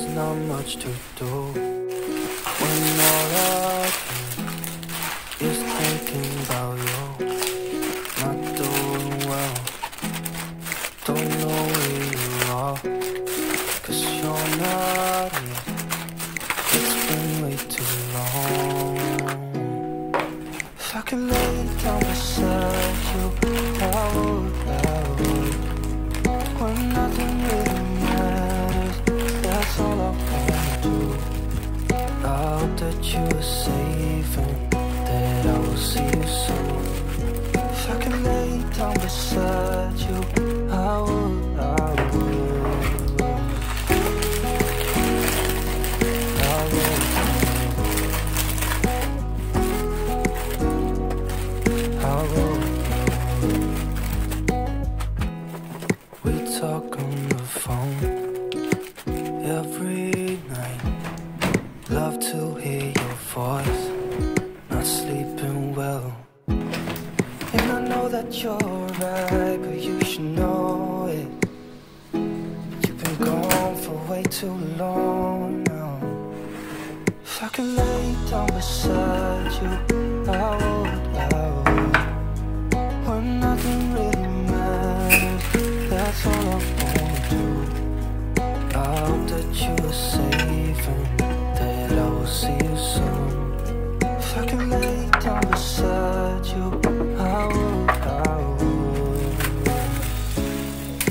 there's not much to do when all I do is thinking about you. Not doing well, don't know where you are, 'cause you're not here. It's been way too long. If I could lay down beside you, I would. When nothing really matters, that's all I wanna do. I hope that you are safe and that I will see you soon. If I could lay down beside you, I would. We talk on the phone every night. Love to hear your voice. Not sleeping well, and I know that you're right, but you should know it. You've been gone for way too long now. If I could lay down beside you, I would. When nothing really matters, that's all I wanna do. I hope that you are safe and that I will see you soon. If I can lay down beside you, I would.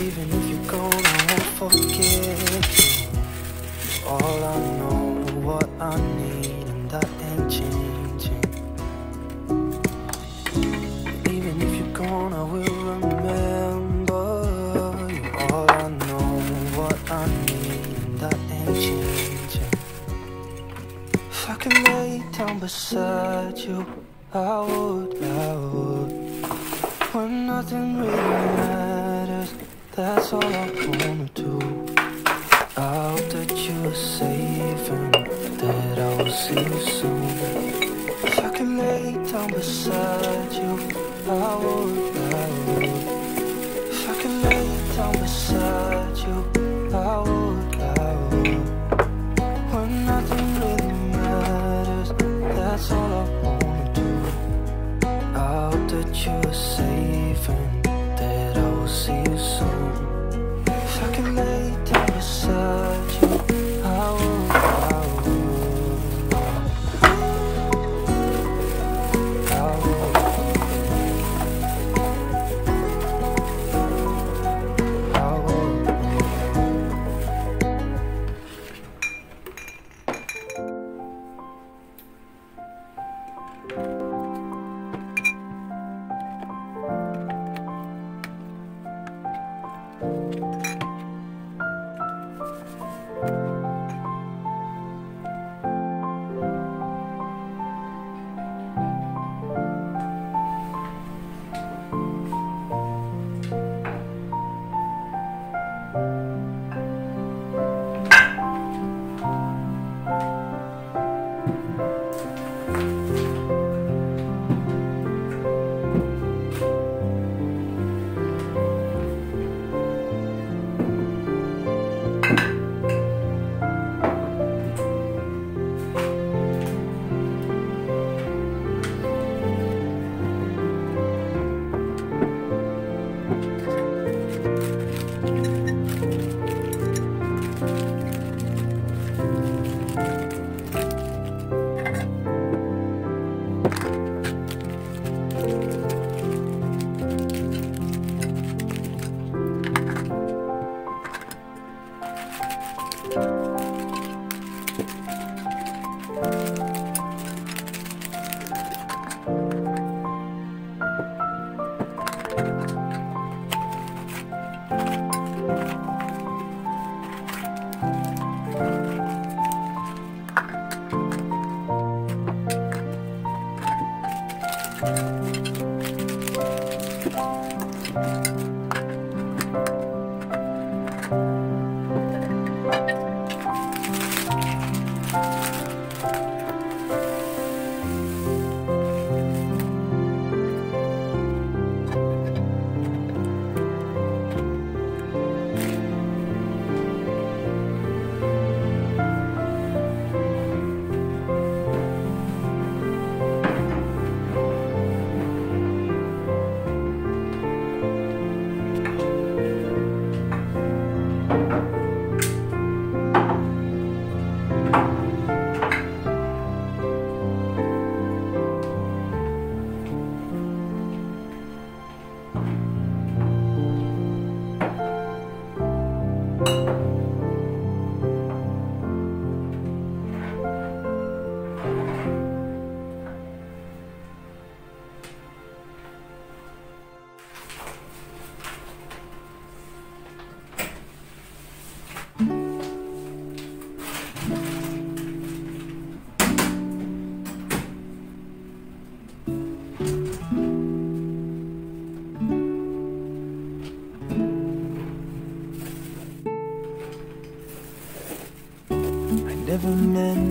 Even if you're gone, I won't forget you. All I know, what I need, and that ain't changing. Even if you're gone, I will remember you. All I know, what I need, and that ain't changing. If I could lay down beside you, I would. When nothing really matters, that's all I wanna do. I hope that you are safe and that I will see you soon. If I could lay down beside you, I would. If I could lay down beside you, I would. When nothing really matters, that's all I wanna do. I hope that you are safe and that I will see you soon. If I could lay down beside you, I would.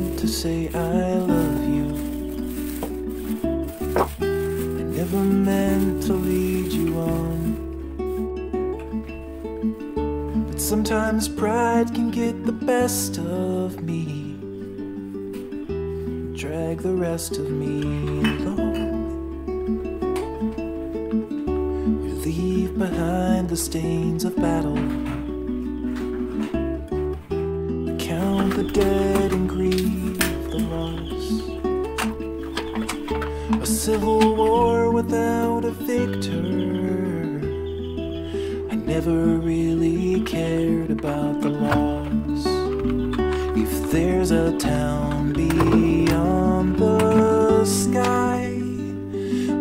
meant to say I love you. I never meant to lead you on. But sometimes pride can get the best of me, drag the rest of me along. We leave behind the stains of battle, we count the dead and grieve the loss. A civil war without a victor. I never really cared about the loss. If there's a town beyond the sky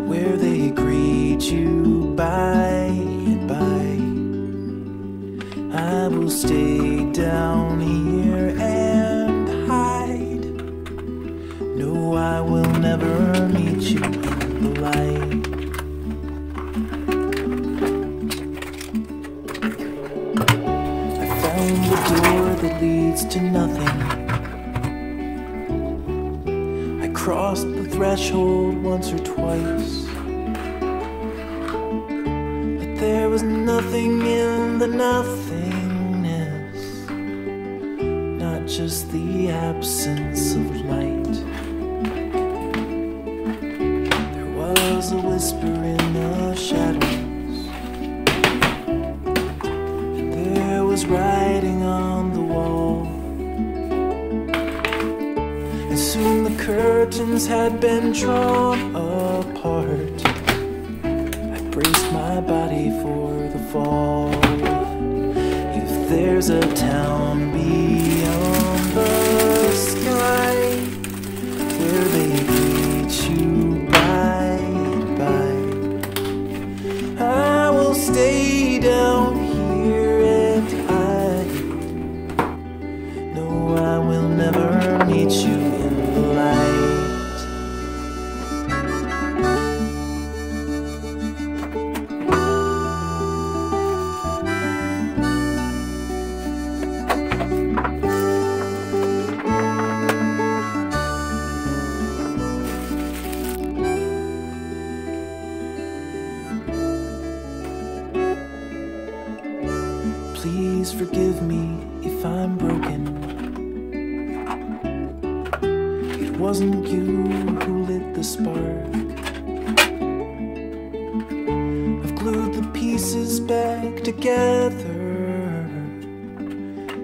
where they greet you by and by, I will stay down here and hide. No, I will never meet you in the light. I found the door that leads to nothing. Crossed the threshold once or twice, but there was nothing in the nothingness, not just the absence of light. There was a whisper in the shadows, and there was writing on the wall. Soon the curtains had been drawn apart. I braced my body for the fall. If there's a town beyond the sky where they greet you by and by, I will stay down here and hide. No, I will never meet you. Please forgive me if I'm broken. It wasn't you who lit the spark. I've glued the pieces back together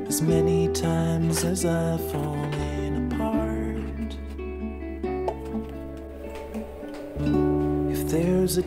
as many times as I've fallen apart. If there's a